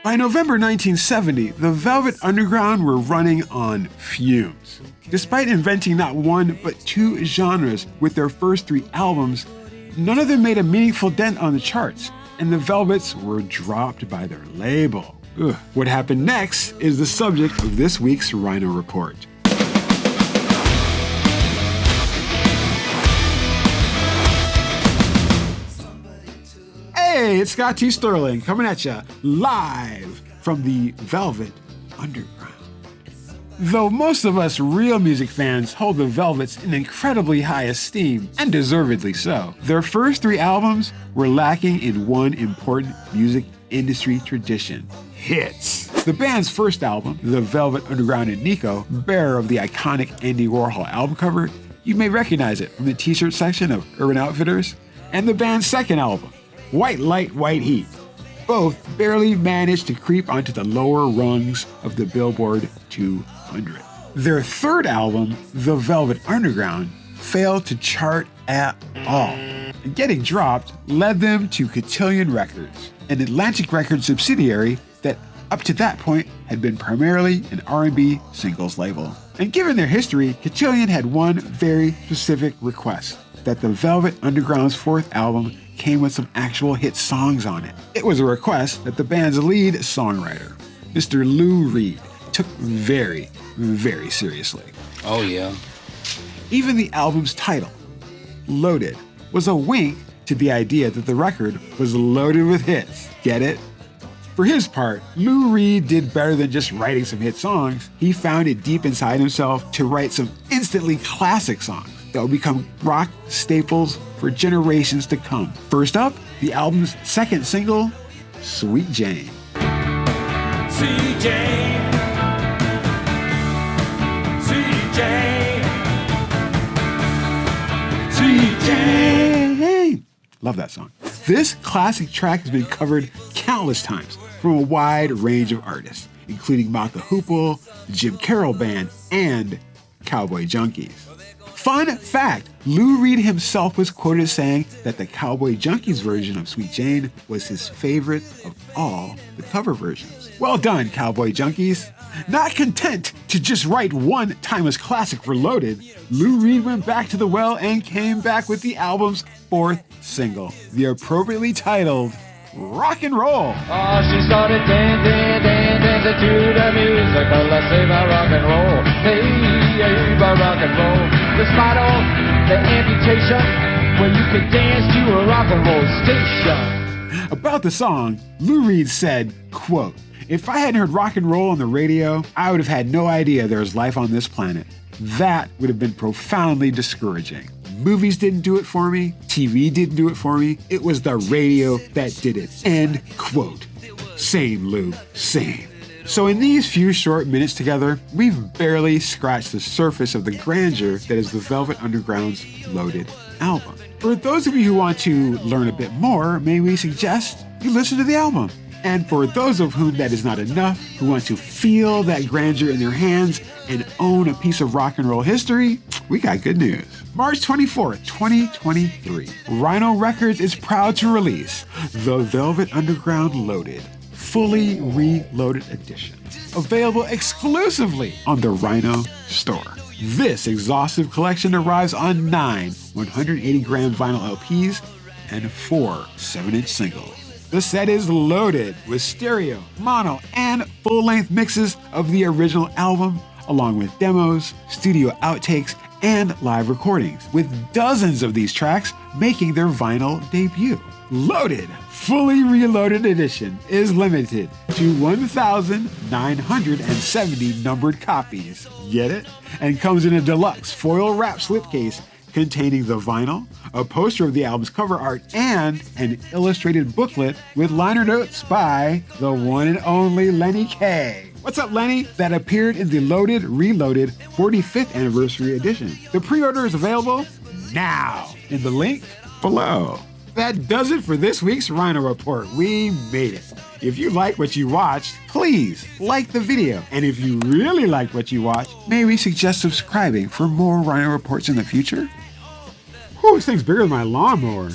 By November 1970, the Velvet Underground were running on fumes. Despite inventing not one, but two genres with their first three albums, none of them made a meaningful dent on the charts, and the Velvets were dropped by their label. Ugh. What happened next is the subject of this week's RHINO Report. Hey, it's Scott T. Sterling coming at you live from the Velvet Underground. Though most of us real music fans hold the Velvets in incredibly high esteem, and deservedly so, their first three albums were lacking in one important music industry tradition: hits. The band's first album, The Velvet Underground and Nico, bearer of the iconic Andy Warhol album cover, you may recognize it from the t-shirt section of Urban Outfitters, and the band's second album, White Light, White Heat. Both barely managed to creep onto the lower rungs of the Billboard 200. Their third album, The Velvet Underground, failed to chart at all. And getting dropped led them to Cotillion Records, an Atlantic Records subsidiary that up to that point had been primarily an R&B singles label. And given their history, Cotillion had one very specific request: that the Velvet Underground's fourth album came with some actual hit songs on it. It was a request that the band's lead songwriter, Mr. Lou Reed, took very, very seriously. Oh yeah. Even the album's title, Loaded, was a wink to the idea that the record was loaded with hits. Get it? For his part, Lou Reed did better than just writing some hit songs. He found it deep inside himself to write some instantly classic songs that would become rock staples for generations to come. First up, the album's second single, Sweet Jane. Sweet Jane, Sweet Jane, Sweet Jane. Love that song. This classic track has been covered countless times from a wide range of artists, including Maka Hoople, the Jim Carroll Band, and Cowboy Junkies. Fun fact, Lou Reed himself was quoted as saying that the Cowboy Junkies version of Sweet Jane was his favorite of all the cover versions. Well done, Cowboy Junkies. Not content to just write one timeless classic for Loaded, Lou Reed went back to the well and came back with the album's fourth single, the appropriately titled Rock and Roll. Oh, she started dancing to the musical. Let's save our rock and roll. Hey, our rock and roll. Despite all the amputation, well, you can dance to a rock and roll station. About the song, Lou Reed said, quote, "If I hadn't heard rock and roll on the radio, I would have had no idea there was life on this planet. That would have been profoundly discouraging. Movies didn't do it for me. TV didn't do it for me. It was the radio that did it." End quote. Same, Lou. Same. So in these few short minutes together, we've barely scratched the surface of the grandeur that is the Velvet Underground's Loaded album. For those of you who want to learn a bit more, may we suggest you listen to the album. And for those of whom that is not enough, who want to feel that grandeur in their hands and own a piece of rock and roll history, we got good news. March 24th, 2023, RHINO Records is proud to release The Velvet Underground Loaded, fully reloaded edition, available exclusively on the RHINO store. This exhaustive collection arrives on 9 180-gram vinyl LPs and 4 7-inch singles. The set is loaded with stereo, mono, and full-length mixes of the original album, along with demos, studio outtakes, and live recordings, with dozens of these tracks making their vinyl debut. Loaded, fully reloaded edition is limited to 1,970 numbered copies. Get it? And comes in a deluxe foil wrap slipcase containing the vinyl, a poster of the album's cover art, and an illustrated booklet with liner notes by the one and only Lenny Kaye. What's up, Lenny? That appeared in the Loaded Reloaded 45th Anniversary Edition. The pre-order is available now in the link below. That does it for this week's RHINO Report. We made it. If you like what you watched, please like the video. And if you really liked what you watched, may we suggest subscribing for more RHINO Reports in the future? Whew, this thing's bigger than my lawnmower.